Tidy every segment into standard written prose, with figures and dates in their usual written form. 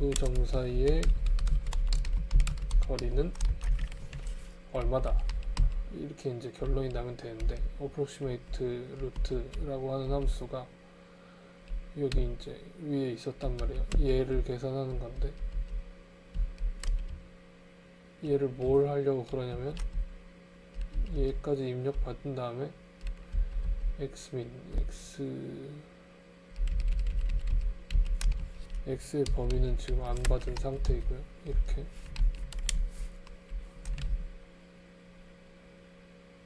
두 점 사이의 거리는 얼마다, 이렇게 이제 결론이 나면 되는데, approximate route라고 하는 함수가 여기 이제 위에 있었단 말이에요. 얘를 계산하는 건데, 얘를 뭘 하려고 그러냐면 얘까지 입력 받은 다음에 xmin, x의 범위는 지금 안 받은 상태이고요. 이렇게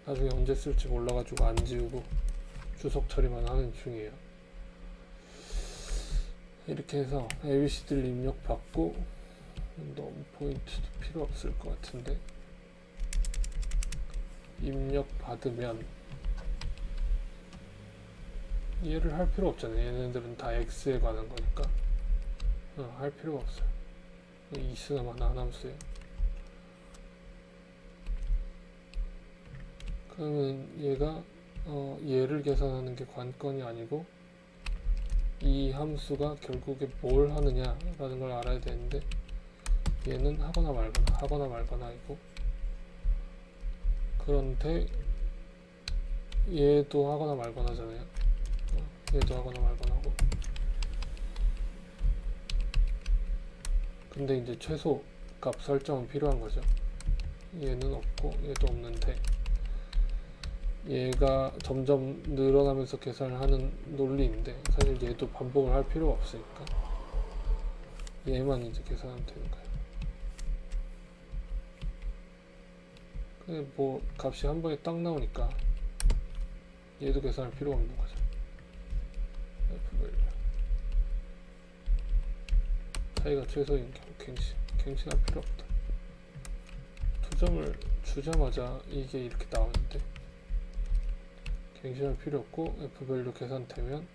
나중에 언제 쓸지 몰라가지고 안 지우고 주석 처리만 하는 중이에요. 이렇게 해서 ABCD를 입력 받고, 너무 포인트도 필요 없을 것 같은데, 입력 받으면 얘를 할 필요 없잖아요. 얘네들은 다 x에 관한 거니까 할 필요가 없어요. 이스나만 한 함수예요. 그러면 얘가 얘를 계산하는 게 관건이 아니고 이 함수가 결국에 뭘 하느냐 라는 걸 알아야 되는데, 얘는 하거나 말거나이고, 그런데 얘도 하거나 말거나잖아요. 얘도 하거나 말거나고, 근데 이제 최소 값 설정은 필요한 거죠. 얘는 없고 얘도 없는데, 얘가 점점 늘어나면서 계산을 하는 논리인데, 사실 얘도 반복을 할 필요가 없으니까 얘만 이제 계산하면 되는 거예요. 근데 뭐 값이 한 번에 딱 나오니까 얘도 계산할 필요가 없는 거죠. 차이가 최소인 경우 갱신할 필요 없다. 2점을 주자마자 이게 이렇게 나오는데 갱신할 필요 없고, F밸류 계산되면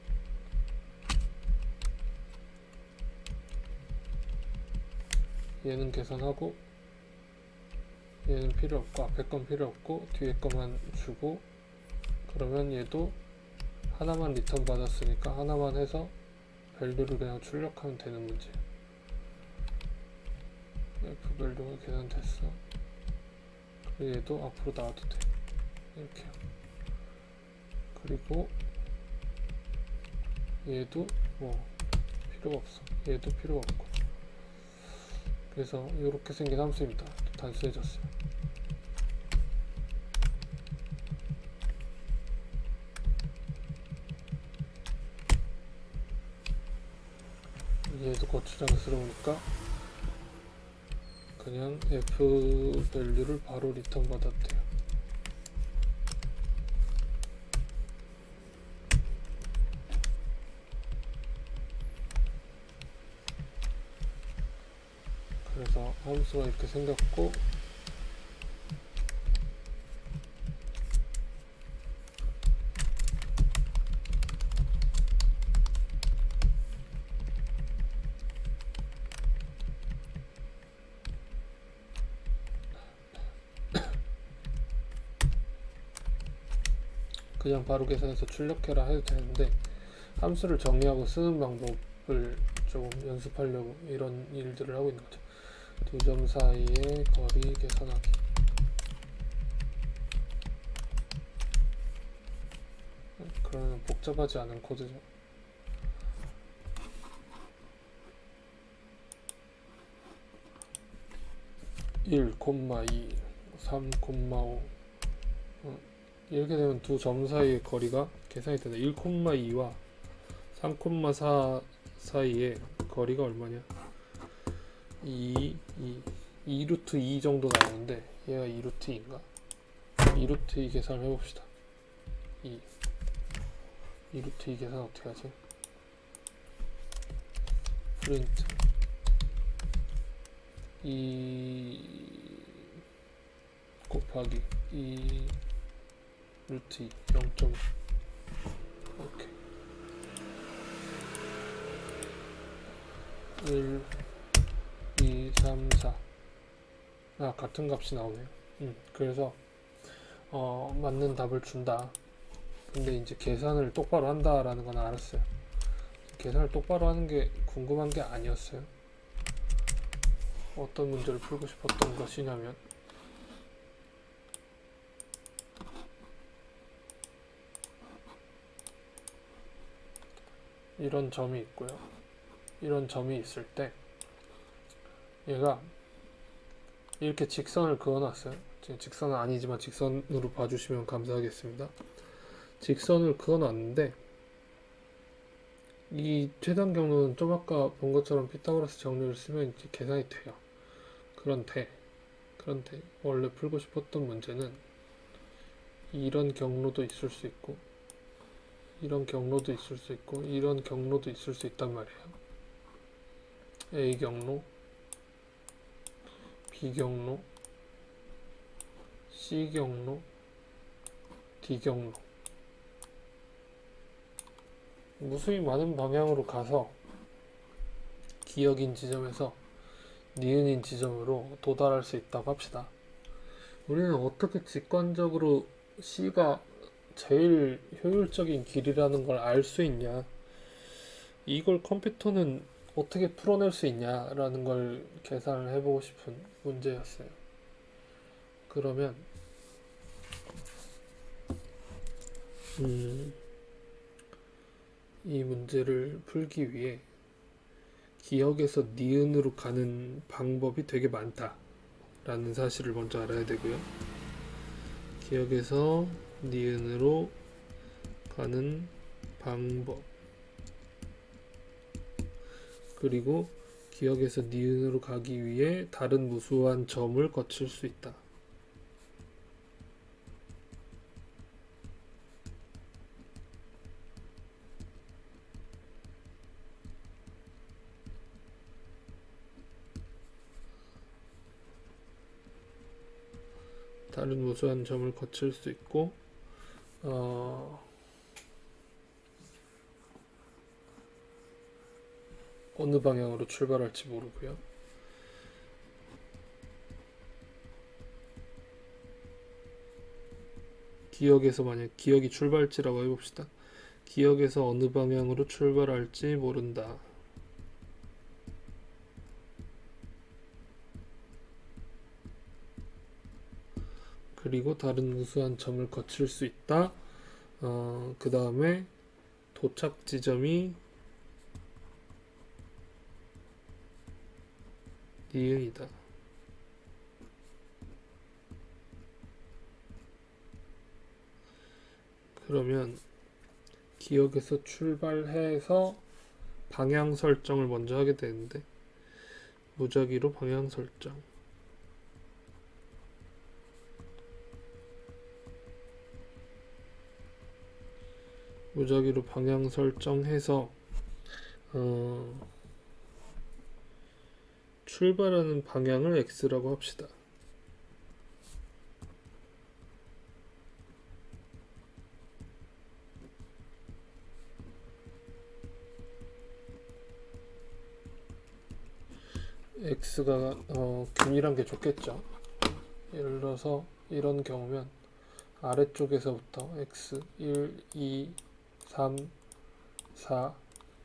얘는 계산하고, 얘는 필요 없고, 앞에 건 필요 없고, 뒤에 거만 주고, 그러면 얘도 하나만 리턴 받았으니까 하나만 해서 밸류를 그냥 출력하면 되는 문제예요. F밸류가 계산됐어. 그리고 얘도 앞으로 나와도 돼. 이렇게요. 그리고 얘도 뭐 필요가 없어. 얘도 필요가 없고. 그래서 이렇게 생긴 함수입니다. 단순해졌어요. 얘도 거추장스러우니까 그냥 F 밸류를 바로 리턴 받아도 돼요. 그래서 함수가 이렇게 생겼고, 그냥 바로 계산해서 출력해라 해도 되는데, 함수를 정의하고 쓰는 방법을 조금 연습하려고 이런 일들을 하고 있는 거죠. 두 점 사이의 거리 계산하기. 그러면 복잡하지 않은 코드죠. (1, 2, 3, 5) 이렇게 되면 두 점 사이의 거리가 계산이 되네. 1,2와 3,4 사이의 거리가 얼마냐? 2루트 2 정도 나오는데, 얘가 2루트 2인가? 2루트 2 계산을 해봅시다. 2루트 2 계산 어떻게 하지? 프린트 2 곱하기 2 루트 2 0.5. 오케이. 1, 2, 3, 4. 같은 값이 나오네요. 그래서 맞는 답을 준다. 근데 이제 계산을 똑바로 한다라는 건 알았어요. 계산을 똑바로 하는 게 궁금한 게 아니었어요. 어떤 문제를 풀고 싶었던 것이냐면 이런 점이 있고요. 이런 점이 있을 때 얘가 이렇게 직선을 그어놨어요. 지금 직선은 아니지만 직선으로 봐주시면 감사하겠습니다. 직선을 그어놨는데 이 최단 경로는 좀 아까 본 것처럼 피타고라스 정리를 쓰면 이제 계산이 돼요. 그런데 원래 풀고 싶었던 문제는 이런 경로도 있을 수 있고 이런 경로도 있을 수 있고 이런 경로도 있을 수 있단 말이에요. A 경로, B 경로, C 경로, D 경로. 무수히 많은 방향으로 가서 기역인 지점에서 니은인 지점으로 도달할 수 있다고 합시다. 우리는 어떻게 직관적으로 C가 제일 효율적인 길이라는 걸 알 수 있냐, 이걸 컴퓨터는 어떻게 풀어낼 수 있냐라는 걸 계산을 해보고 싶은 문제였어요. 그러면 이 문제를 풀기 위해 기역에서 니은으로 가는 방법이 되게 많다라는 사실을 먼저 알아야 되고요. 기역에서 니은으로 가는 방법, 그리고 기역에서 니은으로 가기 위해 다른 무수한 점을 거칠 수 있다. 다른 무수한 점을 거칠 수 있고 어느 방향으로 출발할지 모르고요. 기역에서 만약 기역이 출발지라고 해봅시다. 기역에서 어느 방향으로 출발할지 모른다. 그리고 다른 무수한 점을 거칠 수 있다. 그 다음에 도착 지점이 니은이다. 그러면 기역에서 출발해서 방향 설정을 먼저 하게 되는데, 무작위로 방향 설정, 무작위로 방향 설정해서 출발하는 방향을 X라고 합시다. X가 균일한 게 좋겠죠. 예를 들어서 이런 경우면 아래쪽에서부터 X 1, 2, 3, 4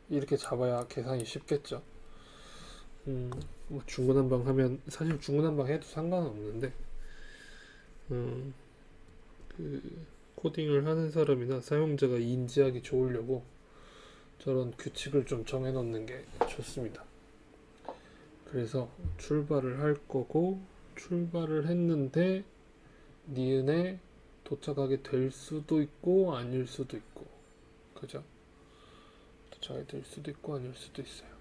이렇게 잡아야 계산이 쉽겠죠. 뭐 중구난방 하면, 사실 중구난방 해도 상관은 없는데 그 코딩을 하는 사람이나 사용자가 인지하기 좋으려고 저런 규칙을 좀 정해 놓는 게 좋습니다. 그래서 출발을 할 거고, 출발을 했는데 니은에 도착하게 될 수도 있고 아닐 수도 있고, 그죠? 도착하게 될 수도 있고 아닐 수도 있어요.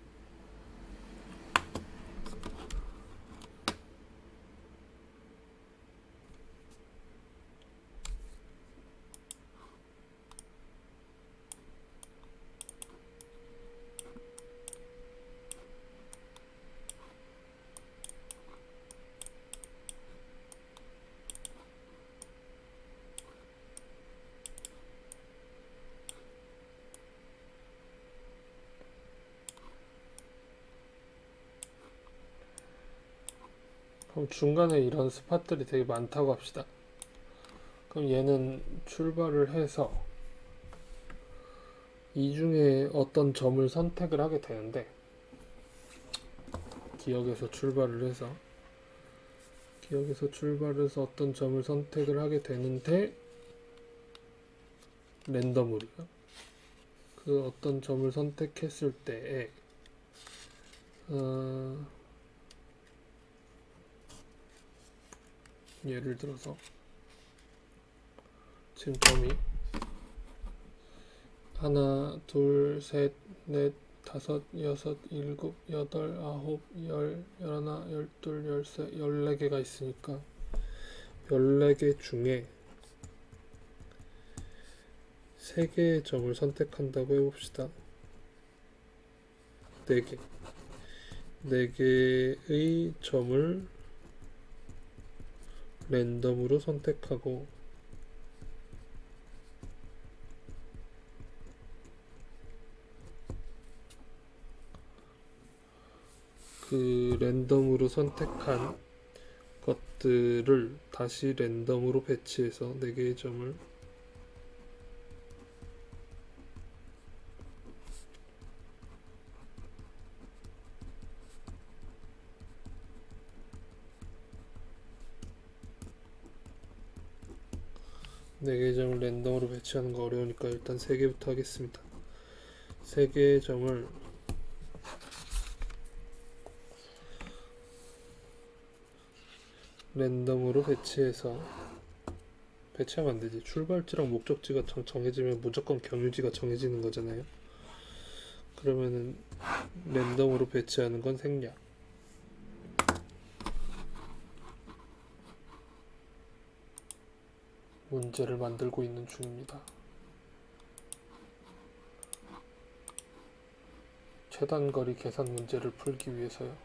그럼 중간에 이런 스팟들이 되게 많다고 합시다. 그럼 얘는 출발을 해서 이 중에 어떤 점을 선택을 하게 되는데, 기억에서 출발을 해서 어떤 점을 선택을 하게 되는데 랜덤으로요. 그 어떤 점을 선택했을 때에 예를 들어서 지금 점이 하나, 둘, 셋, 넷, 다섯, 여섯, 일곱, 여덟, 아홉, 열, 열하나, 열둘, 열세, 14개가 있으니까 14개 중에 3개의 점을 선택한다고 해봅시다. 4개. 4개의 점을 랜덤으로 선택하고 그 랜덤으로 선택한 것들을 다시 랜덤으로 배치해서 4개의 점을 랜덤으로 배치하는 거 어려우니까 일단 3개부터 하겠습니다. 3개의 점을 랜덤으로 배치하면 안 되지. 출발지랑 목적지가 정해지면 무조건 경유지가 정해지는 거잖아요. 그러면은 랜덤으로 배치하는 건 생략. 문제를 만들고 있는 중입니다. 최단거리 계산 문제를 풀기 위해서요.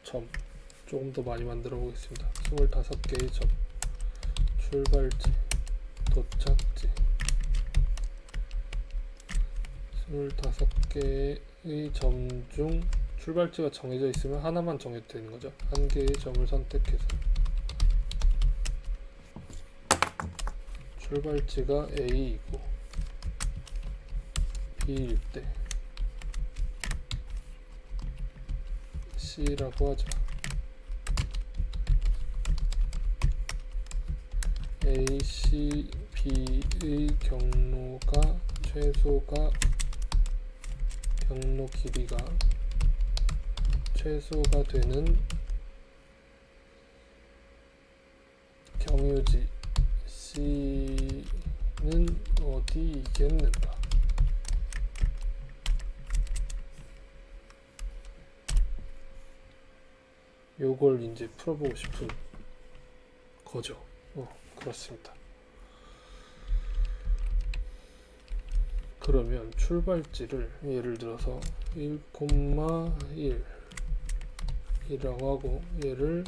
점 조금 더 많이 만들어 보겠습니다. 25개의 점, 출발지, 도착지, 25개의 점 중 출발지가 정해져 있으면 하나만 정해도 되는 거죠. 한 개의 점을 선택해서 출발지가 A이고 B일 때 C라고 하죠. A, C, B의 경로가 경로 길이가 최소가 되는 경유지 C는 어디이겠는가? 요걸 이제 풀어보고 싶은 거죠. 그렇습니다. 그러면 출발지를 예를 들어서 1,1 이라고 하고 얘를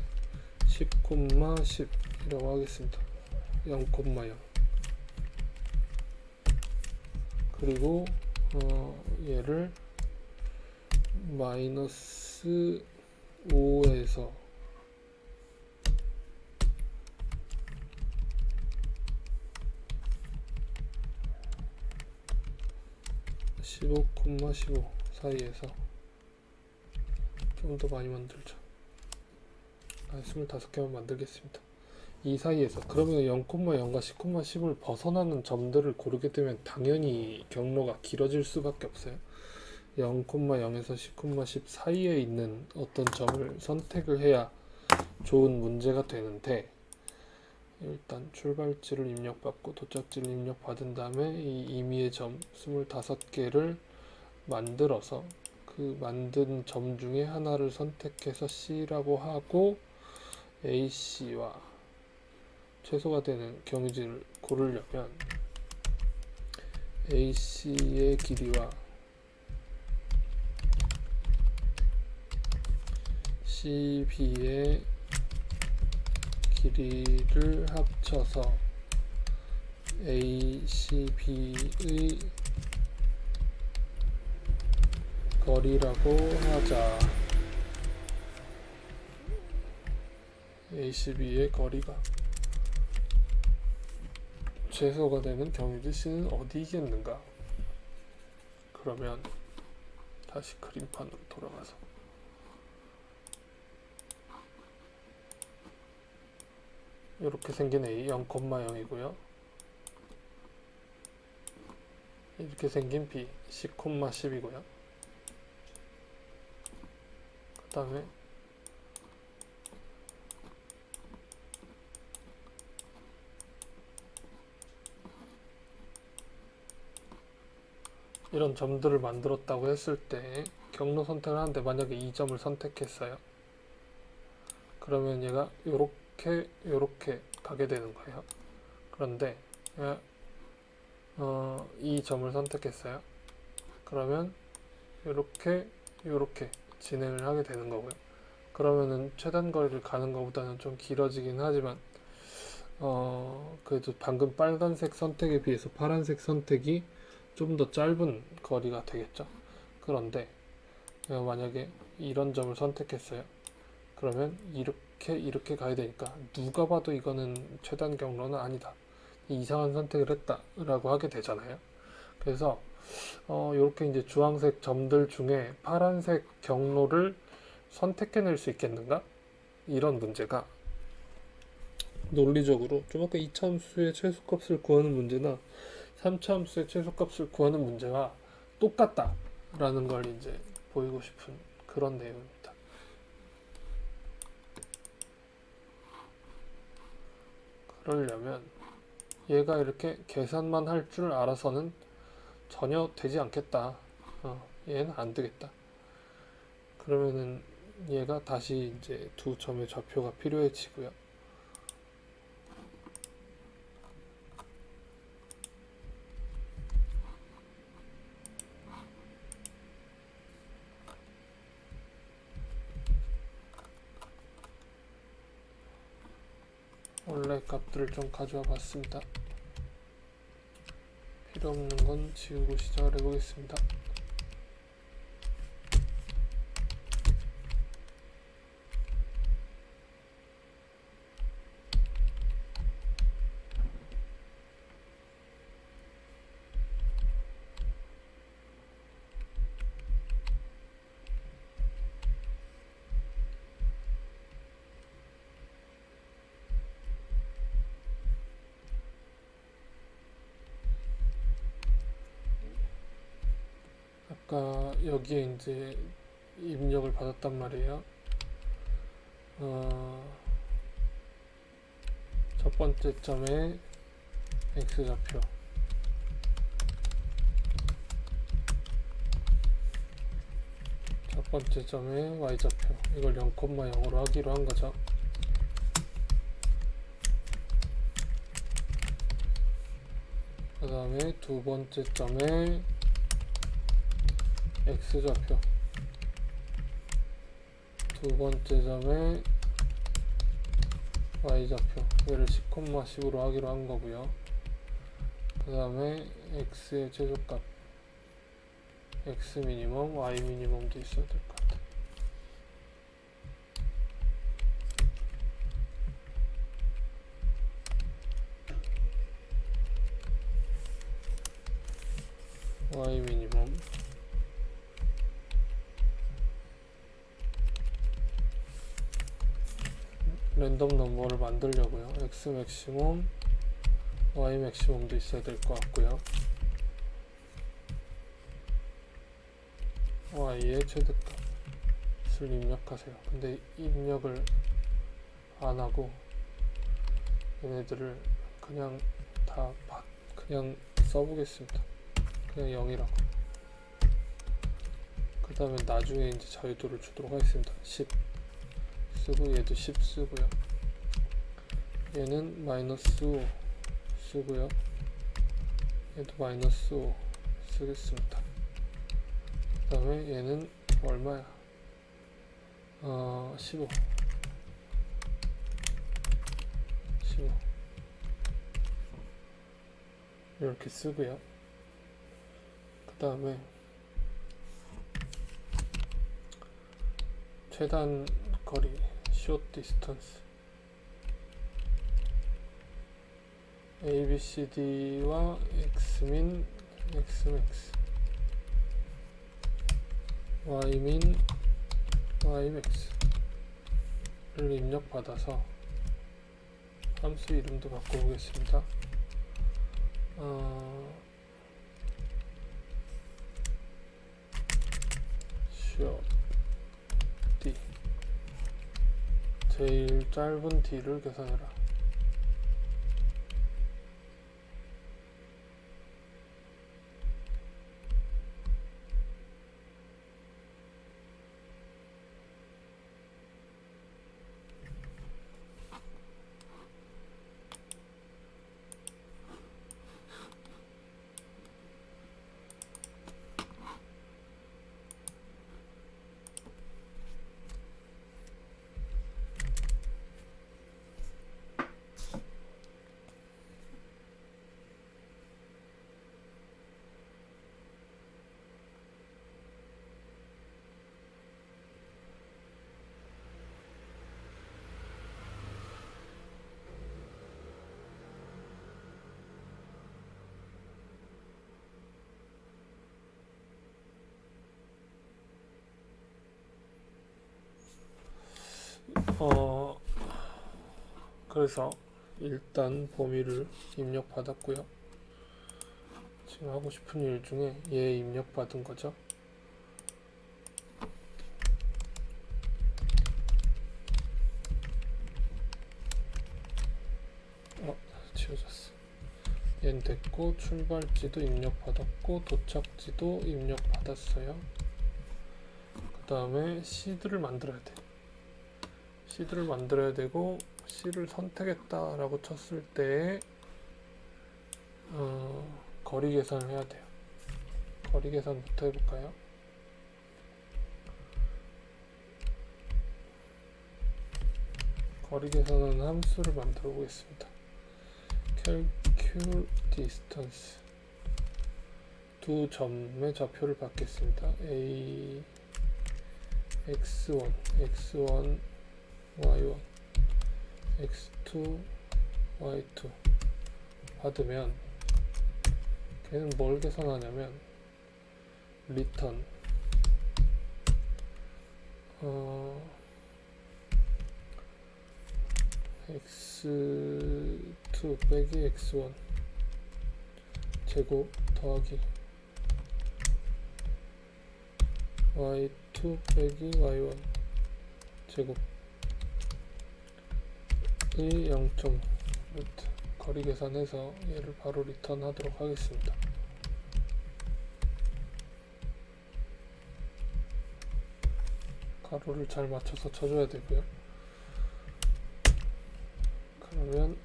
10,10 이라고 하겠습니다. 0,0 그리고 얘를 마이너스 5에서 15,15 사이에서 좀 더 많이 만들자. 25개만 만들겠습니다. 이 사이에서 그러면 0,0과 10,10을 벗어나는 점들을 고르게 되면 당연히 경로가 길어질 수밖에 없어요. 0,0에서 10,10 사이에 있는 어떤 점을 선택을 해야 좋은 문제가 되는데, 일단 출발지를 입력받고 도착지를 입력받은 다음에 이 임의의 점 25개를 만들어서 그 만든 점 중에 하나를 선택해서 C라고 하고 AC와 최소가 되는 경유지를 고르려면 AC의 길이와 CB의 길이를 합쳐서 ACB의 거리라고 하자. ACB의 거리가 최소가 되는 경유지 C는 어디겠는가? 그러면 다시 그림판으로 돌아가서 이렇게 생긴 A 0,0이고요. 이렇게 생긴 B 10,10이고요. 그 다음에 이런 점들을 만들었다고 했을 때 경로 선택을 하는데 만약에 이 점을 선택했어요. 그러면 얘가 요렇게 가게 되는 거예요. 그런데 이 점을 선택했어요. 그러면 요렇게 진행을 하게 되는 거고요. 그러면은 최단 거리를 가는 것보다는 좀 길어지긴 하지만 그래도 방금 빨간색 선택에 비해서 파란색 선택이 좀 더 짧은 거리가 되겠죠. 그런데 만약에 이런 점을 선택했어요. 그러면 이렇게 가야 되니까 누가 봐도 이거는 최단 경로는 아니다, 이상한 선택을 했다 라고 하게 되잖아요. 그래서 이렇게 이제 주황색 점들 중에 파란색 경로를 선택해낼 수 있겠는가? 이런 문제가 논리적으로 좀 아까 2차함수의 최소값을 구하는 문제나 3차함수의 최소값을 구하는 문제와 똑같다 라는 걸 이제 보이고 싶은 그런 내용입니다. 그러려면 얘가 이렇게 계산만 할 줄 알아서는 전혀 되지 않겠다. 얘는 안 되겠다. 그러면은 얘가 다시 이제 두 점의 좌표가 필요해지고요. 원래 값들을 좀 가져와 봤습니다. 필요 없는 건 지우고 시작을 해보겠습니다. 아까 여기에 이제 입력을 받았단 말이에요. 첫 번째 점에 x좌표, 첫 번째 점에 y좌표, 이걸 0,0으로 하기로 한 거죠. 그 다음에 두 번째 점에 x좌표, 두 번째 점에 y좌표, 얘를 10,10으로 하기로 한 거고요. 그 다음에 x의 최소값, x 미니멈, y 미니멈도 있어야 될 것 같아요. y 미니멈, 랜덤 넘버를 만들려고요. x 맥시멈, y 맥시멈도 있어야 될 것 같고요. y의 최대값을 입력하세요. 근데 입력을 안 하고 얘네들을 그냥 그냥 써보겠습니다. 그냥 0이라고. 그 다음에 나중에 이제 자유도를 주도록 하겠습니다. 10 쓰고 얘도 10 쓰고요. 얘는 마이너스 5 쓰고요. 얘도 마이너스 5 쓰겠습니다. 그 다음에 얘는 얼마야? 15 이렇게 쓰고요. 그 다음에 최단 거리 short distance ABCD와 Xmin, Xmax, Ymin, Ymax를 입력받아서 함수 이름도 바꿔보겠습니다. D 제일 짧은 D를 계산해라. 그래서 일단 범위를 입력받았고요. 지금 하고 싶은 일 중에 얘 입력받은 거죠. 지워졌어. 얘는 됐고, 출발지도 입력받았고, 도착지도 입력받았어요. 그 다음에 시드를 만들어야 돼. 시드를 만들어야 되고, C를 선택했다 라고 쳤을 때 거리 계산을 해야 돼요. 거리 계산부터 해볼까요? 거리 계산은 함수를 만들어 보겠습니다. calculate distance 두 점의 좌표를 받겠습니다. A x1, x1, y1, x2, y2 받으면 걔는 뭘 계산하냐면 return x2 빼기 x1 제곱 더하기 y2 빼기 y1 제곱 이 0.5 거리 계산해서 얘를 바로 리턴 하도록 하겠습니다. 가로를 잘 맞춰서 쳐줘야 되고요. 그러면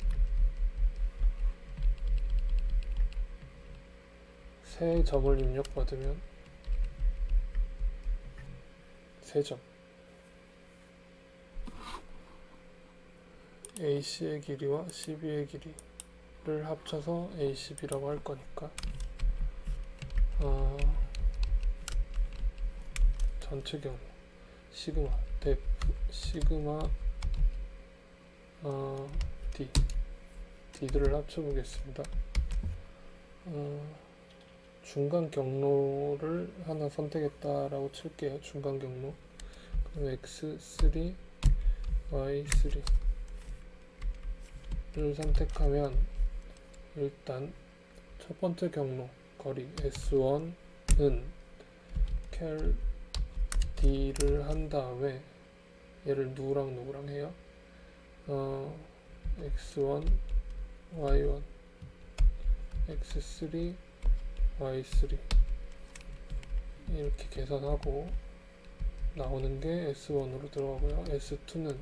세 점을 입력받으면 세 점 AC의 길이와 CB의 길이를 합쳐서 ACB라고 할 거니까 전체 경우 시그마 def 시그마 D들을 합쳐 보겠습니다. 중간 경로를 하나 선택했다라고 칠게요. 중간 경로. 그럼 x3, y3 를 선택하면 일단 첫 번째 경로 거리 S1은 cal D를 한 다음에 얘를 누구랑 누구랑 해요? x1, y1, x3, y3 이렇게 계산하고 나오는 게 S1으로 들어가고요. S2는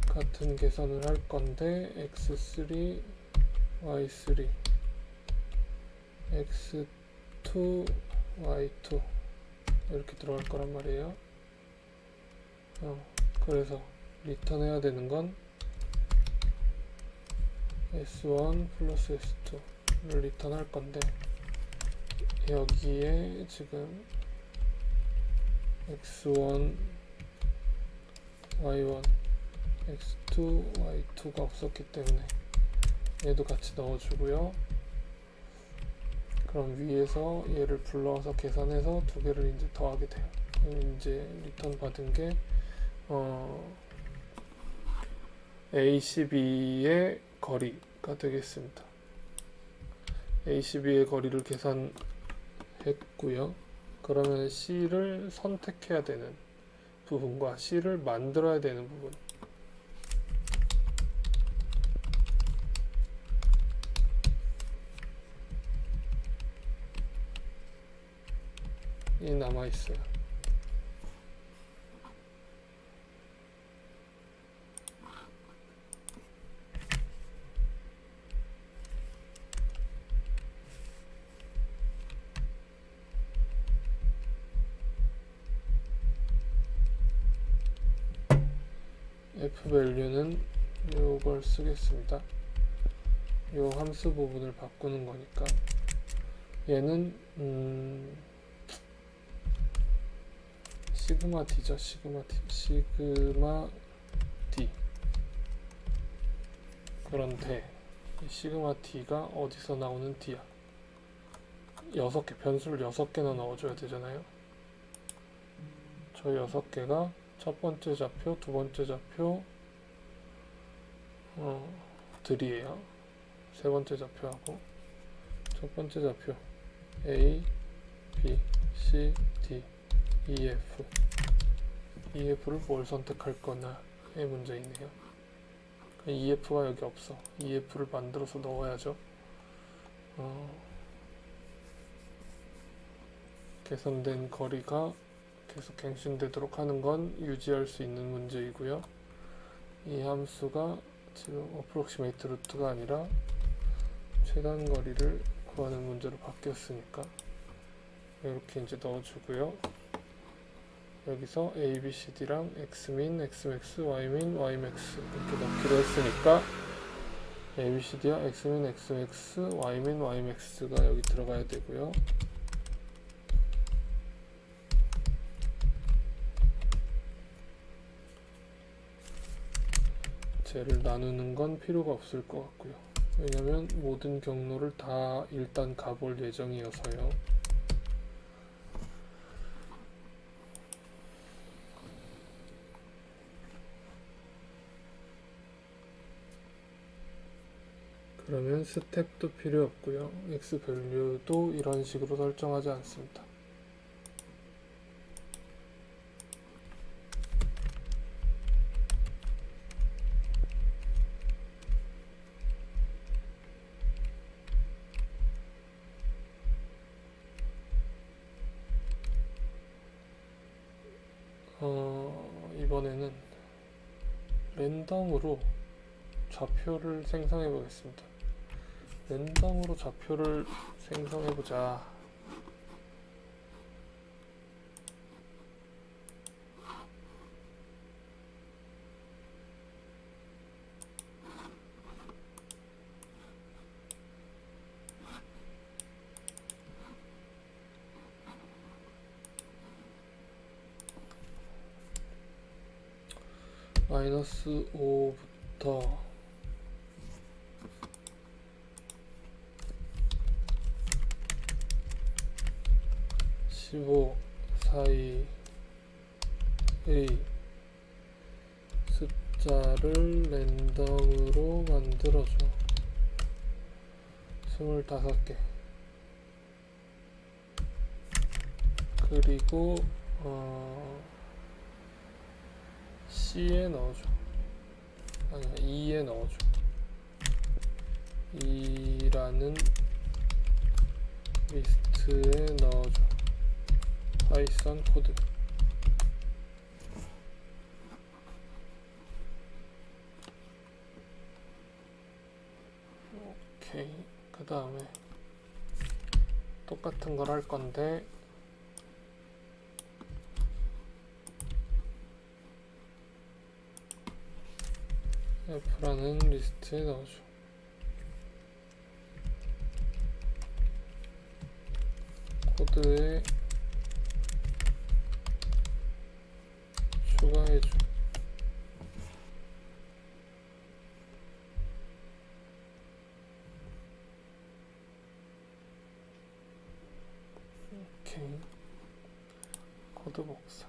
같은 계산을 할 건데 x3, y3, x2, y2 이렇게 들어갈 거란 말이에요. 그래서 리턴 해야 되는 건 S1 플러스 S2를 리턴 할 건데 여기에 지금 x1, y1, x2, y2가 없었기 때문에 얘도 같이 넣어주고요. 그럼 위에서 얘를 불러와서 계산해서 두 개를 이제 더하게 돼요. 이제 리턴 받은 게 ACB의 거리가 되겠습니다. ACB의 거리를 계산했고요. 그러면 C를 선택해야 되는 부분과 C를 만들어야 되는 부분, 이 남아있어요. fvalue는 요걸 쓰겠습니다. 요 함수 부분을 바꾸는 거니까 얘는 시그마 d죠. 시그마 d. 그런데 이 시그마 d가 어디서 나오는 d야? 6개, 변수를 6개나 넣어줘야 되잖아요. 저 6개가 첫 번째 좌표, 두 번째 좌표 들이에요. 세 번째 좌표하고 첫 번째 좌표 A, B, C, D, E, F. EF를 뭘 선택할 거냐의 문제이네요. EF가 여기 없어. EF를 만들어서 넣어야죠. 계산된 거리가 계속 갱신되도록 하는 건 유지할 수 있는 문제이고요. 이 함수가 지금 approximate 루트가 아니라 최단 거리를 구하는 문제로 바뀌었으니까 이렇게 이제 넣어주고요. 여기서 A, B, C, D랑 Xmin, Xmax, Ymin, Ymax 이렇게 넣기로 했으니까 A, B, C, D와 Xmin, Xmax, Ymin, Ymax가 여기 들어가야 되고요. 쟤를 나누는 건 필요가 없을 것 같고요. 왜냐면 모든 경로를 다 일단 가볼 예정이어서요. 그러면 스텝도 필요 없고요. X 밸류도 이런 식으로 설정하지 않습니다. 이번에는 랜덤으로 좌표를 생성해 보겠습니다. 랜덤으로 좌표를 생성해 보자. -5부터 15 사이의 숫자를 랜덤으로 만들어줘. 25개. 그리고 C에 넣어줘. 아니야, E에 넣어줘. E라는 리스트에 넣어줘. 파이썬 코드. 오케이. 그 다음에 똑같은 걸 할 건데 F라는 리스트에 넣어줘. 코드에 추가해줘. 오케이. 코드 복사.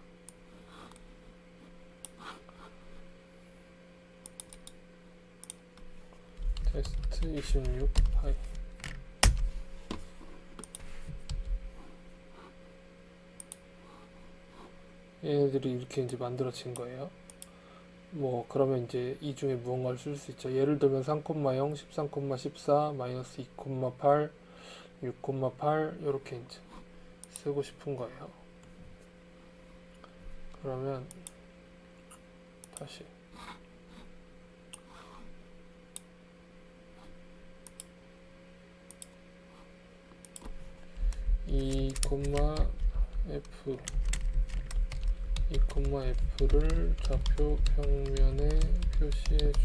테스트 26 파일. 얘네들이 이렇게 이제 만들어진 거예요. 뭐 그러면 이제 이 중에 무언가를 쓸 수 있죠. 예를 들면 3,0, 13,14, 마이너스 2,8, 6,8 이렇게 이제 쓰고 싶은 거예요. 그러면 다시 2,f 2,f를 좌표 평면에 표시해줘.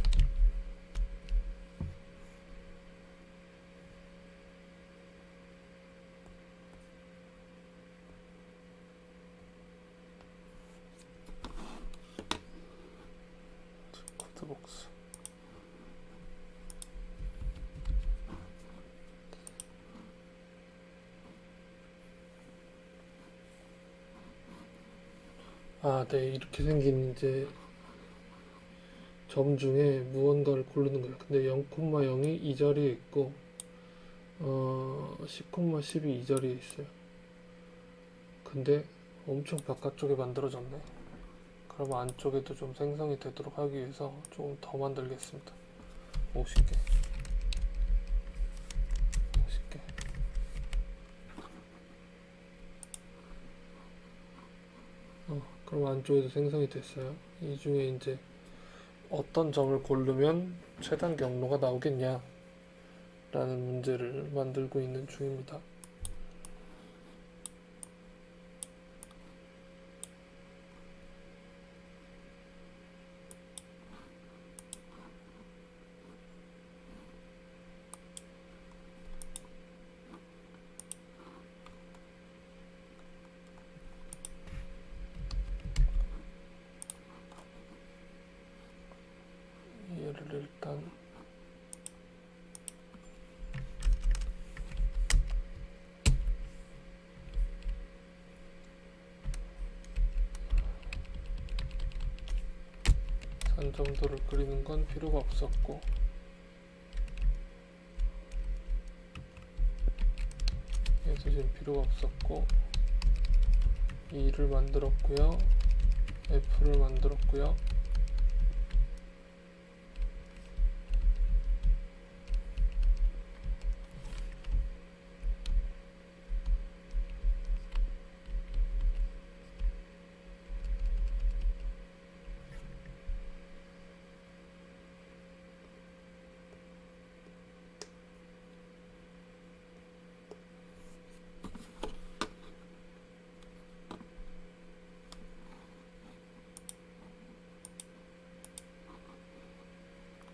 코드 복수. 아, 네, 이렇게 생긴 이제 점 중에 무언가를 고르는 거예요. 근데 0,0이 이 자리에 있고 10,10이 이 자리에 있어요. 근데 엄청 바깥쪽에 만들어졌네. 그럼 안쪽에도 좀 생성이 되도록 하기 위해서 조금 더 만들겠습니다. 50개. 그럼 안쪽에도 생성이 됐어요. 이 중에 이제 어떤 점을 고르면 최단 경로가 나오겠냐 라는 문제를 만들고 있는 중입니다. 얘를 일단 산 정도를 그리는 건 필요가 없었고, 얘도 지금 필요가 없었고, 2를 만들었고요, F를 만들었고요.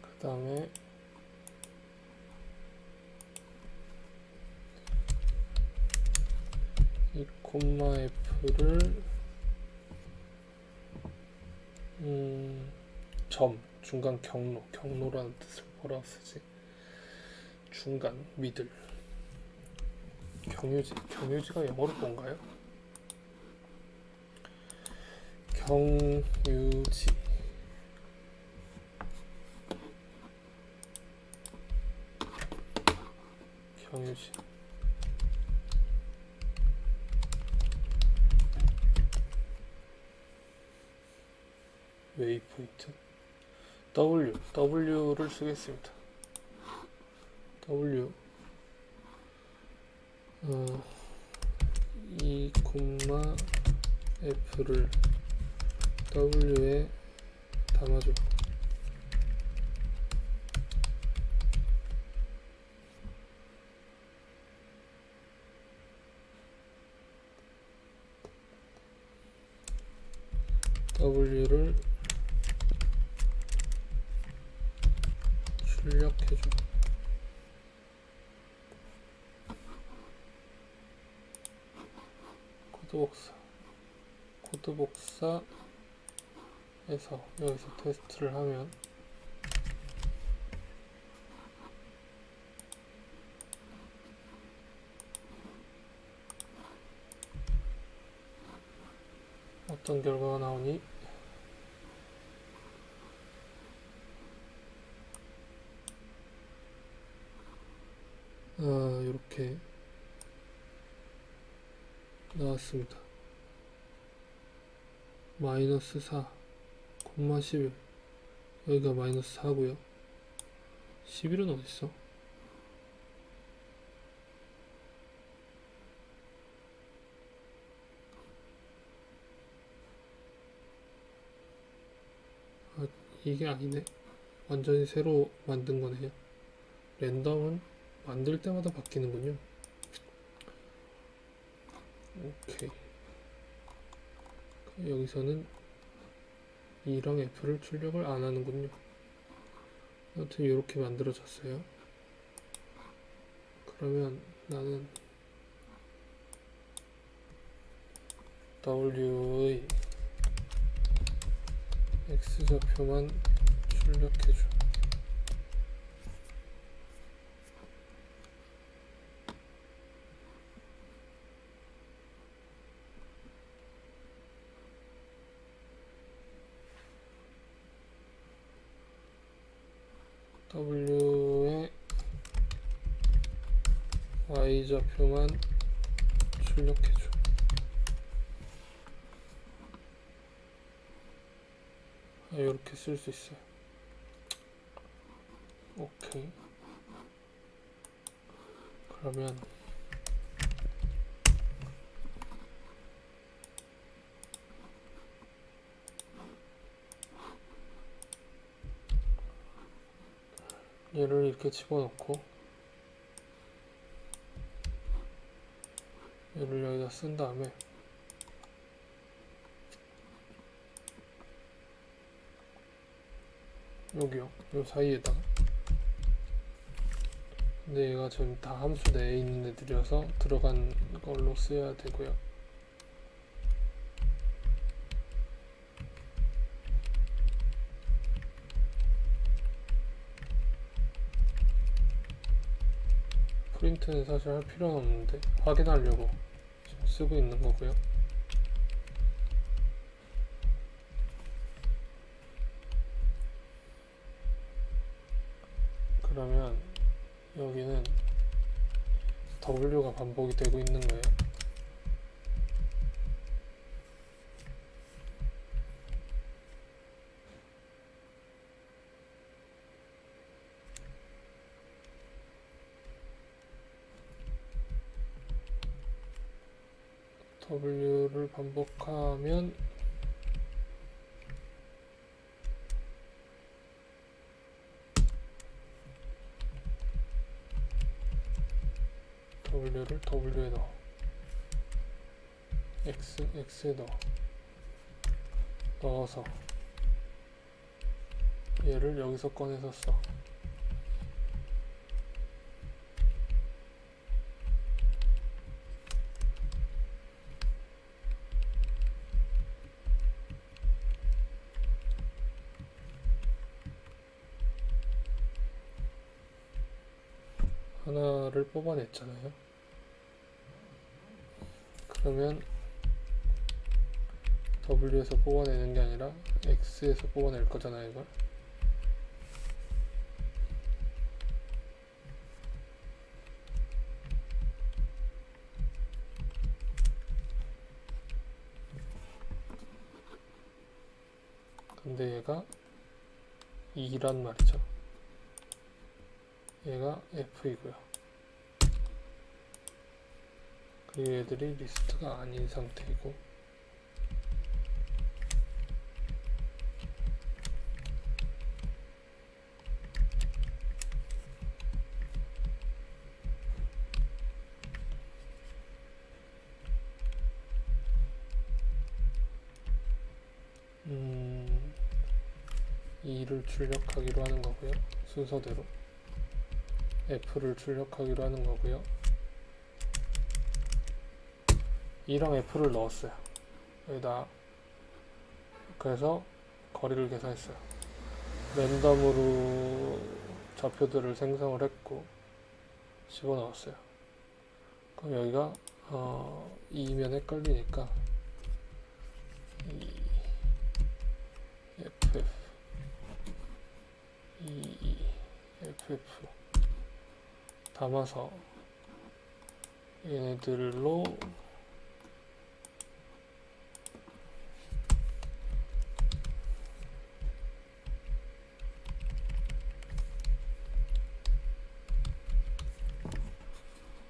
그 다음에 이 콤마 F를 점, 중간 경로라는 뜻을 뭐라고 쓰지? 중간, 미들. 경유지가 영어로 뭔가요? 경유지. 웨이포인트. W를 쓰겠습니다. W 이 콤마 F를 W에 담아줘. W를 출력해줘. 코드 복사해서 여기서 테스트를 하면 어떤 결과가 나오니? 이렇게 나왔습니다. 마이너스 4, 11. 여기가 마이너스 4고요. 11은 어딨어? 이게 아니네. 완전히 새로 만든 거네요. 랜덤은 만들 때마다 바뀌는군요. 오케이. 여기서는 E랑 F를 출력을 안 하는군요. 아무튼 이렇게 만들어졌어요. 그러면 나는 W의 X좌표만 출력해줘. W의 Y좌표만 출력해줘. 이렇게 쓸 수 있어요. 오케이. 그러면 얘를 이렇게 집어넣고 얘를 여기다 쓴 다음에 여기요, 요 사이에다가. 근데 얘가 지금 다 함수 내에 있는 애들이어서 들어간 걸로 써야 되고요. 프린트는 사실 할 필요는 없는데 확인하려고 지금 쓰고 있는 거고요. 그러면 여기는 W가 반복이 되고 있는 거예요. W를 반복하면 W를 W에 넣어, X에 넣어서 얘를 여기서 꺼내서 써. 하나를 뽑아냈잖아요. 그러면 W에서 뽑아내는 게 아니라 X에서 뽑아낼 거잖아요, 이걸. 근데 얘가 2란 말이죠. 얘가 F이고요. 그 얘들이 리스트가 아닌 상태이고, E를 출력하기로 하는 거고요. 순서대로 F를 출력하기로 하는 거고요. E랑 F를 넣었어요, 여기다. 그래서 거리를 계산했어요. 랜덤으로 좌표들을 생성을 했고 집어넣었어요. 그럼 여기가 2면 헷갈리니까 FF FF 담아서 얘네들로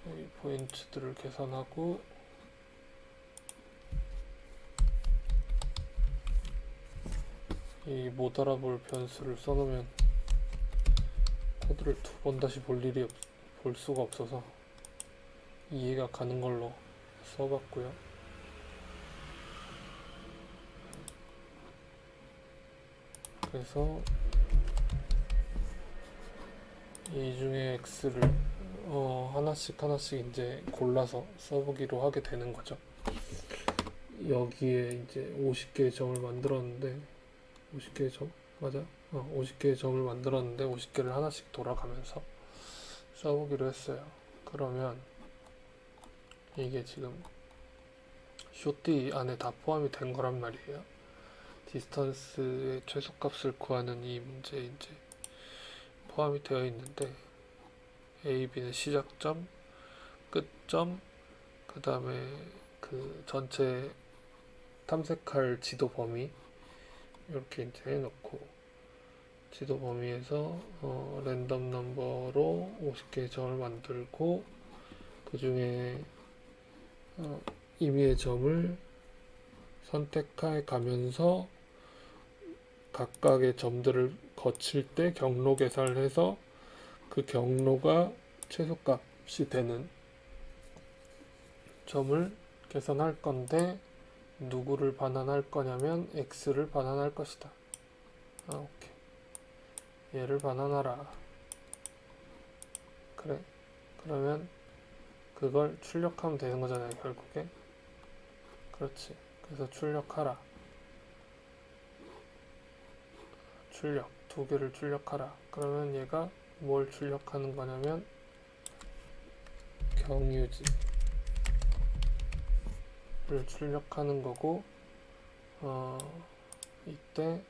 이 포인트들을 계산하고 이 못 알아볼 변수를 써놓으면 코드를 두 번 다시 볼 수가 없어서 이해가 가는 걸로 써봤고요. 그래서 이 중에 x를 하나씩 이제 골라서 써보기로 하게 되는 거죠. 여기에 이제 50개의 점을 만들었는데 50개의 점? 맞아? 50개의 점을 만들었는데 50개를 하나씩 돌아가면서 써보기로 했어요. 그러면 이게 지금 쇼티 안에 다 포함이 된 거란 말이에요. 디스턴스의 최소값을 구하는 이 문제에 이제 포함이 되어 있는데 A, B는 시작점, 끝점, 그 다음에 그 전체 탐색할 지도 범위 이렇게 이제 해놓고 지도 범위에서 랜덤 넘버로 50개의 점을 만들고 그 중에 임의의 점을 선택해 가면서 각각의 점들을 거칠 때 경로 계산을 해서 그 경로가 최소값이 되는 점을 계산할 건데 누구를 반환할 거냐면 x를 반환할 것이다. 오케이. 얘를 반환하라. 그래. 그러면 그걸 출력하면 되는 거잖아요, 결국에. 그렇지. 그래서 출력하라. 출력. 두 개를 출력하라. 그러면 얘가 뭘 출력하는 거냐면 경유지를 출력하는 거고 이때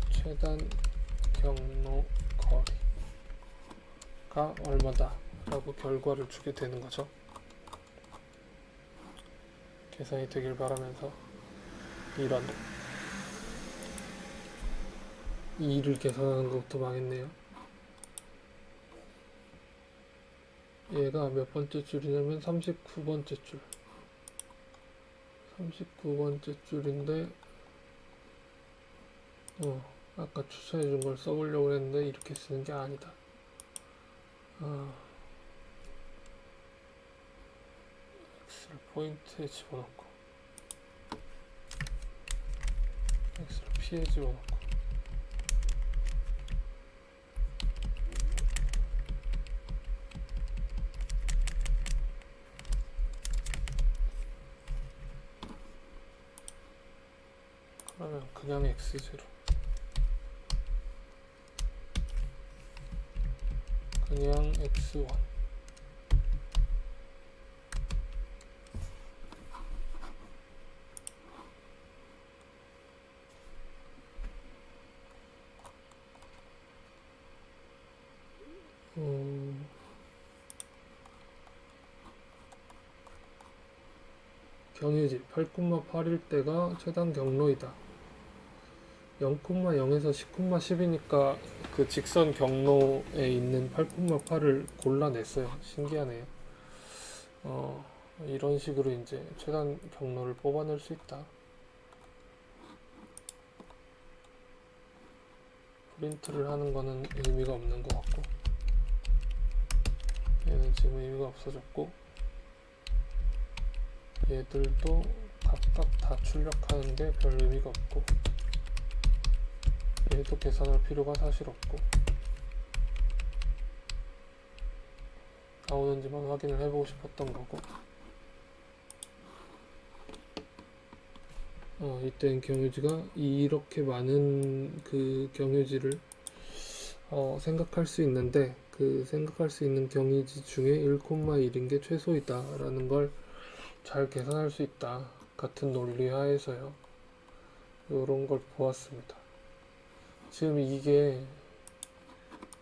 최단 경로 거리가 얼마다 라고 결과를 주게 되는 거죠. 계산이 되길 바라면서 이런 2를 계산하는 것부터 망했네요. 얘가 몇 번째 줄이냐면 39번째 줄. 39번째 줄인데 아까 추천해준 걸 써보려고 했는데 이렇게 쓰는 게 아니다. x를 포인트에 집어넣고 x를 p에 집어넣고 그러면 그냥 x0 그냥 x1 경유지 8,8일 때가 최단 경로이다. 0,0에서 10,10이니까 그 직선 경로에 있는 8,8을 골라냈어요. 신기하네요. 이런 식으로 이제 최단 경로를 뽑아낼 수 있다. 프린트를 하는 거는 의미가 없는 것 같고 얘는 지금 의미가 없어졌고 얘들도 각각 다 출력하는 게 별 의미가 없고 얘도 계산할 필요가 사실 없고 나오는지만 확인을 해보고 싶었던 거고 이때는 경유지가 이렇게 많은 그 경유지를 생각할 수 있는데 그 생각할 수 있는 경유지 중에 1,1인 게 최소이다 라는 걸 잘 계산할 수 있다. 같은 논리 하에서요. 요런 걸 보았습니다. 지금 이게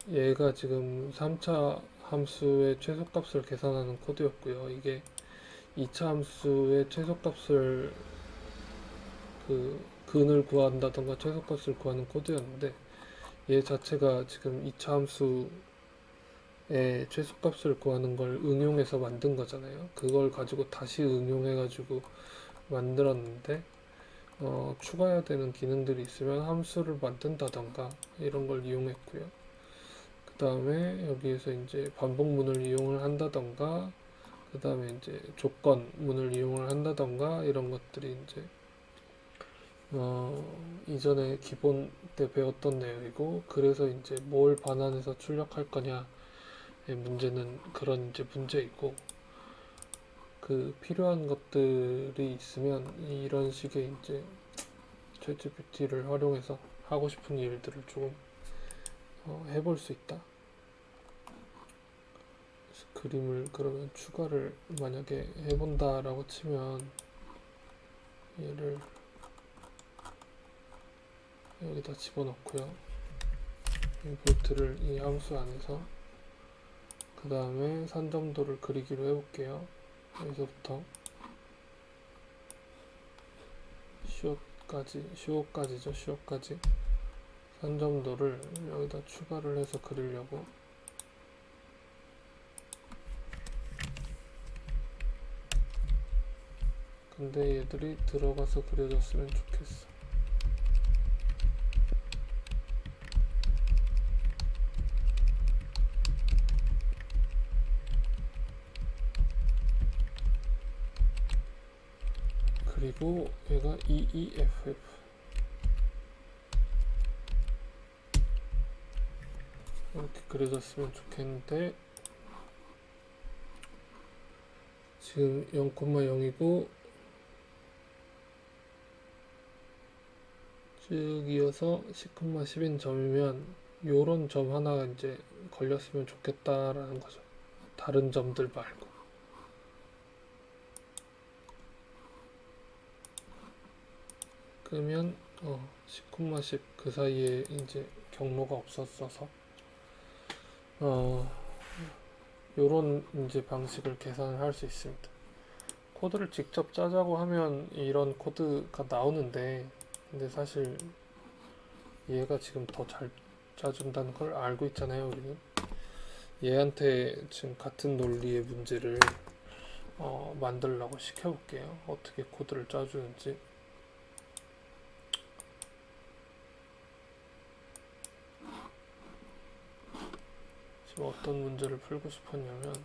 얘가 지금 3차 함수의 최소값을 계산하는 코드였고요. 이게 2차 함수의 최소값을 근을 구한다던가 최소값을 구하는 코드였는데 얘 자체가 지금 2차 함수의 최소값을 구하는 걸 응용해서 만든 거잖아요. 그걸 가지고 다시 응용해 가지고 만들었는데 추가해야 되는 기능들이 있으면 함수를 만든다던가 이런 걸 이용했고요. 그 다음에 여기에서 이제 반복문을 이용을 한다던가 그 다음에 이제 조건문을 이용을 한다던가 이런 것들이 이제 이전에 기본 때 배웠던 내용이고, 그래서 이제 뭘 반환해서 출력할 거냐의 문제는 그런 이제 문제이고, 그 필요한 것들이 있으면 이런 식의 이제 챗GPT를 활용해서 하고 싶은 일들을 조금 해볼 수 있다. 그래서 그림을 그러면 추가를 만약에 해본다라고 치면 얘를 여기다 집어넣고요. 임포트를 이 함수 안에서 그 다음에 산점도를 그리기로 해볼게요. 여기서부터 쇼까지 산점도를 여기다 추가를 해서 그리려고. 근데 얘들이 들어가서 그려졌으면 좋겠어. 그리고 얘가 EEFF 이렇게 그려졌으면 좋겠는데 지금 0,0이고 쭉 이어서 10,10인 점이면 요런 점 하나가 이제 걸렸으면 좋겠다라는 거죠. 다른 점들 말고. 그러면 10,10 그 사이에 이제 경로가 없었어서 요런 이제 방식을 계산을 할 수 있습니다. 코드를 직접 짜자고 하면 이런 코드가 나오는데, 근데 사실 얘가 지금 더 잘 짜준다는 걸 알고 있잖아요. 우리는 얘한테 지금 같은 논리의 문제를 만들라고 시켜볼게요. 어떻게 코드를 짜주는지. 지금 어떤 문제를 풀고 싶었냐면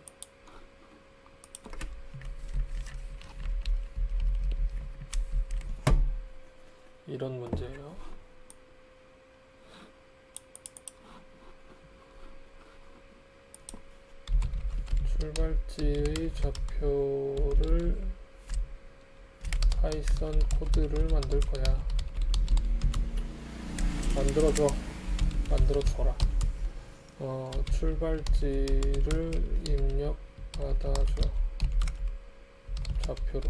이런 문제예요. 출발지의 좌표를 파이썬 코드를 만들 거야. 만들어줘라. 출발지를 입력받아줘. 좌표로.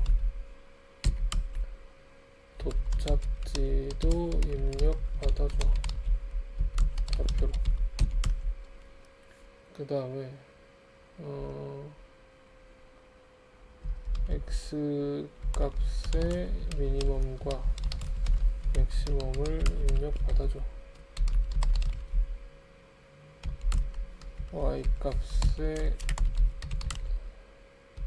도착지도 입력받아줘. 좌표로. 그 다음에 x 값의 미니멈과 맥시멈을 입력받아줘. y 값의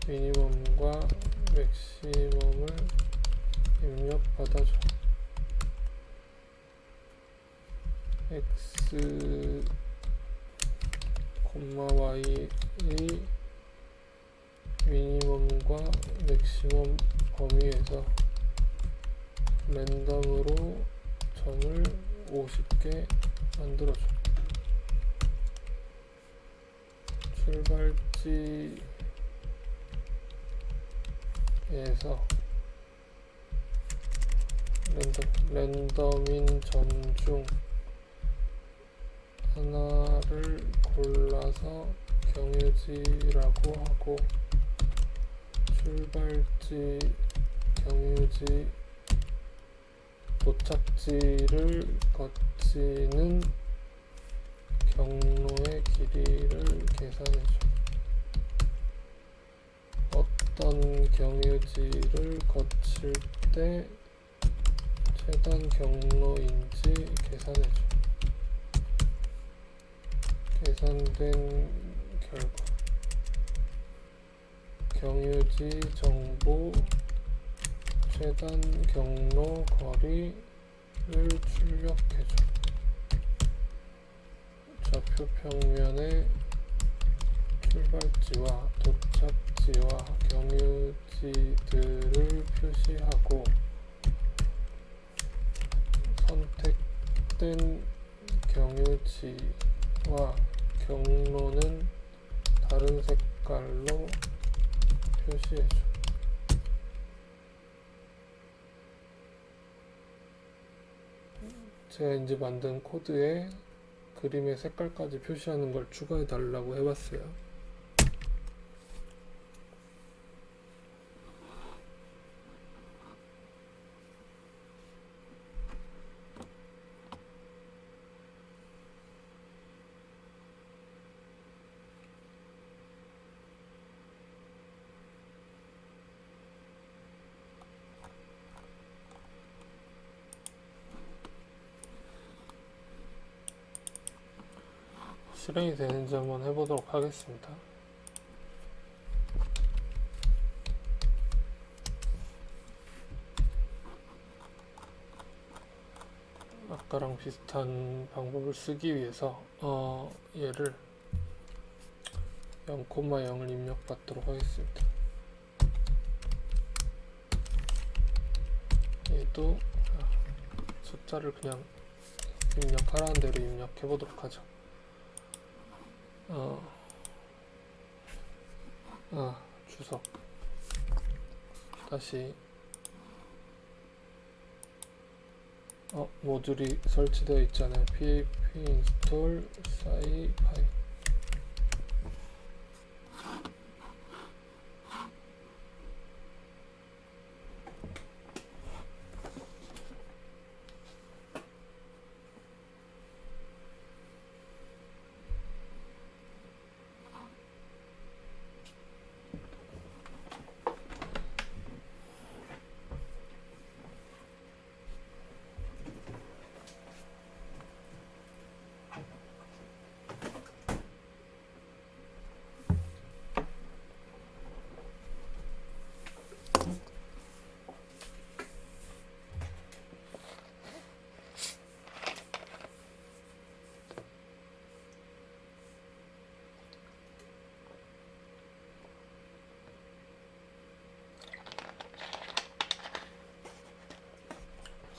미니멈과 맥시멈을 입력받아줘. x, y의 미니멈과 맥시멈 범위에서 랜덤으로 점을 50개 만들어줘. 출발지에서 랜덤인 점 중 하나를 골라서 경유지라고 하고, 출발지 경유지 도착지를 거치는 경로의 길이를 계산해줘. 어떤 경유지를 거칠 때 최단 경로인지 계산해줘. 계산된 결과 경유지 정보 최단 경로 거리를 출력해줘. 좌표 평면에 출발지와 도착지와 경유지들을 표시하고 선택된 경유지와 경로는 다른 색깔로 표시해줘. 제가 이제 만든 코드에 그림의 색깔까지 표시하는 걸 추가해 달라고 해봤어요. 실행이 되는지 한번 해보도록 하겠습니다. 아까랑 비슷한 방법을 쓰기 위해서 얘를 0,0을 입력받도록 하겠습니다. 얘도 숫자를 그냥 입력하라는 대로 입력해 보도록 하죠. 주석 다시 모듈이 설치되어 있잖아요. pip install scipy.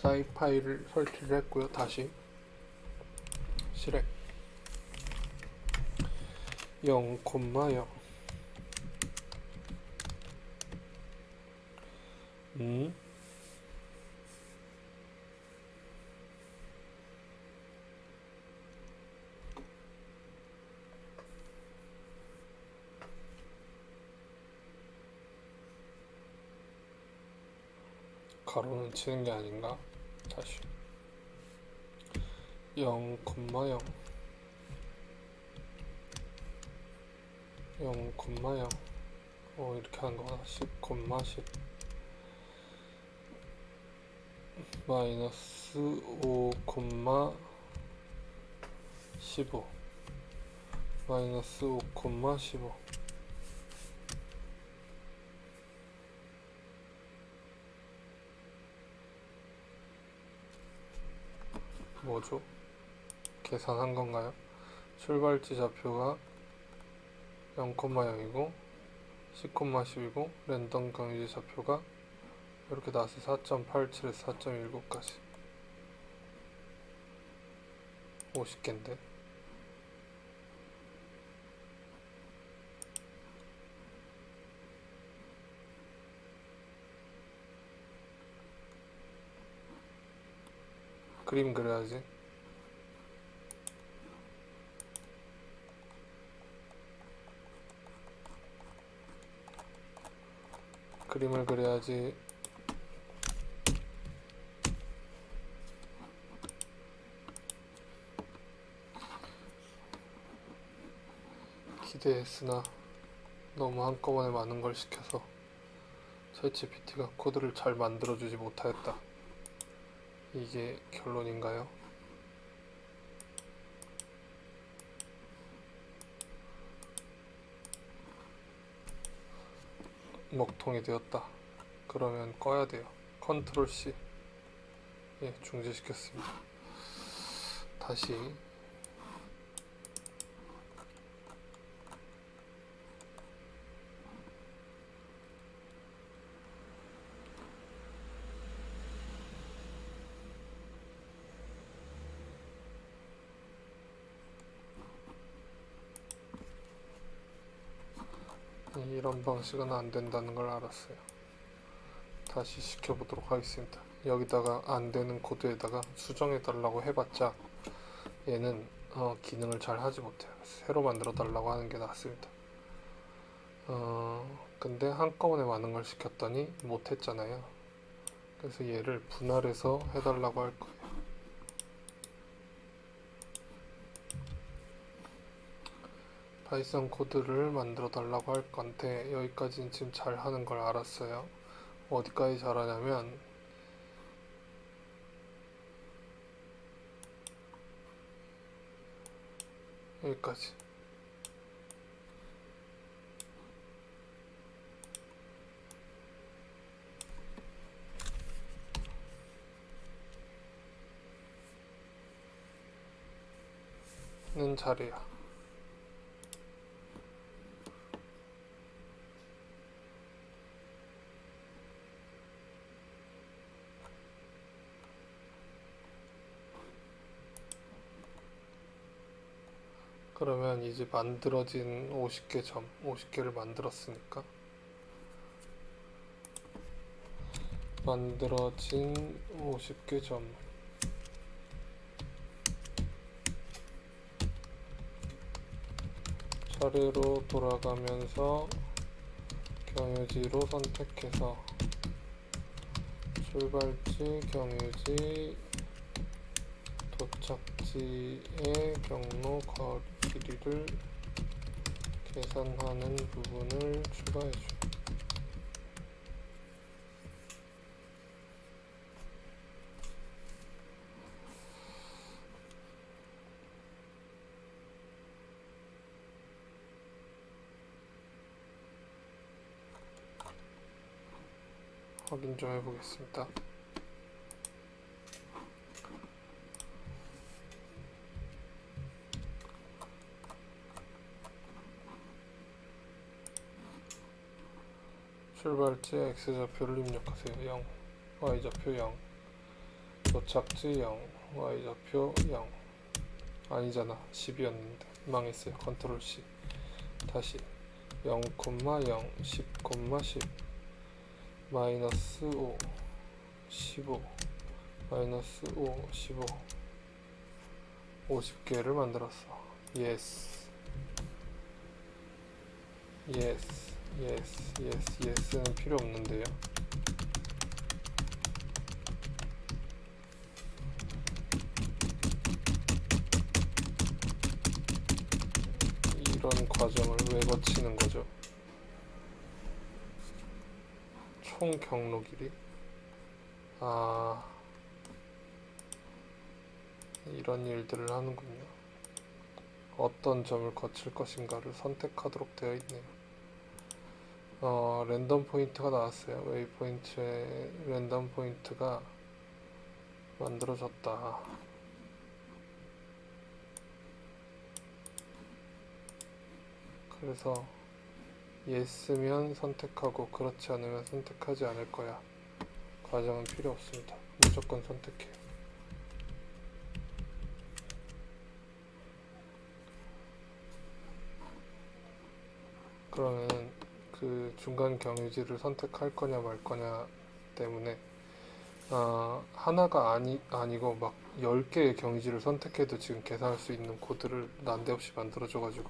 scipy를 설치를 했고요. 다시 실행 0,0 가로는 치는 게 아닌가? 다시 0,0 0,0 이렇게 하는 거구나. 10,10 마이너스 5,15 마이너스 5,15 뭐죠? 계산한 건가요? 출발지 좌표가 0,0이고 10,10이고 랜덤 경유지 좌표가 이렇게 나와서 4.87에서 4.19까지 50개인데 그림 그려야지. 그림을 그려야지 기대했으나 너무 한꺼번에 많은 걸 시켜서 챗GPT가 코드를 잘 만들어주지 못하였다. 이게 결론인가요? 먹통이 되었다. 그러면 꺼야 돼요. 컨트롤 C. 예, 중지시켰습니다. 다시 이런 방식은 안 된다는 걸 알았어요. 다시 시켜보도록 하겠습니다. 여기다가 안 되는 코드에다가 수정해 달라고 해봤자 얘는 기능을 잘 하지 못해요. 새로 만들어 달라고 하는 게 낫습니다. 근데 한꺼번에 많은 걸 시켰더니 못했잖아요. 그래서 얘를 분할해서 해달라고 할 거예요. 파이썬 코드를 만들어 달라고 할 건데 여기까지는 지금 잘 하는 걸 알았어요. 어디까지 잘하냐면 여기까지. 는 잘해요. 그러면 이제 만들어진 50개 점, 50개를 만들었으니까 만들어진 50개 점 차례로 돌아가면서 경유지로 선택해서 출발지, 경유지, 도착지의 경로 길이를 계산하는 부분을 추가해줘. 확인 좀 해보겠습니다. 출발지에 X좌표를 입력하세요. 0, Y좌표 0, 도착지 0, Y좌표 0. 아니잖아, 10이었는데 망했어요. 컨트롤 C. 다시 0, 0, 10, 10, 마이너스 5, 15, 마이너스 5, 15, 50개를 만들었어. 예스, 예스, 예스, 예스, 예스는 필요 없는데요. 이런 과정을 왜 거치는 거죠? 총 경로 길이? 이런 일들을 하는군요. 어떤 점을 거칠 것인가를 선택하도록 되어 있네요. 랜덤 포인트가 나왔어요. 웨이포인트에 랜덤 포인트가 만들어졌다. 그래서 yes면 선택하고 그렇지 않으면 선택하지 않을 거야. 과정은 필요 없습니다. 무조건 선택해요. 그러면 그 중간 경유지를 선택할 거냐 말 거냐 때문에 하나가 아니고 막 10개의 경유지를 선택해도 지금 계산할 수 있는 코드를 난데없이 만들어줘가지고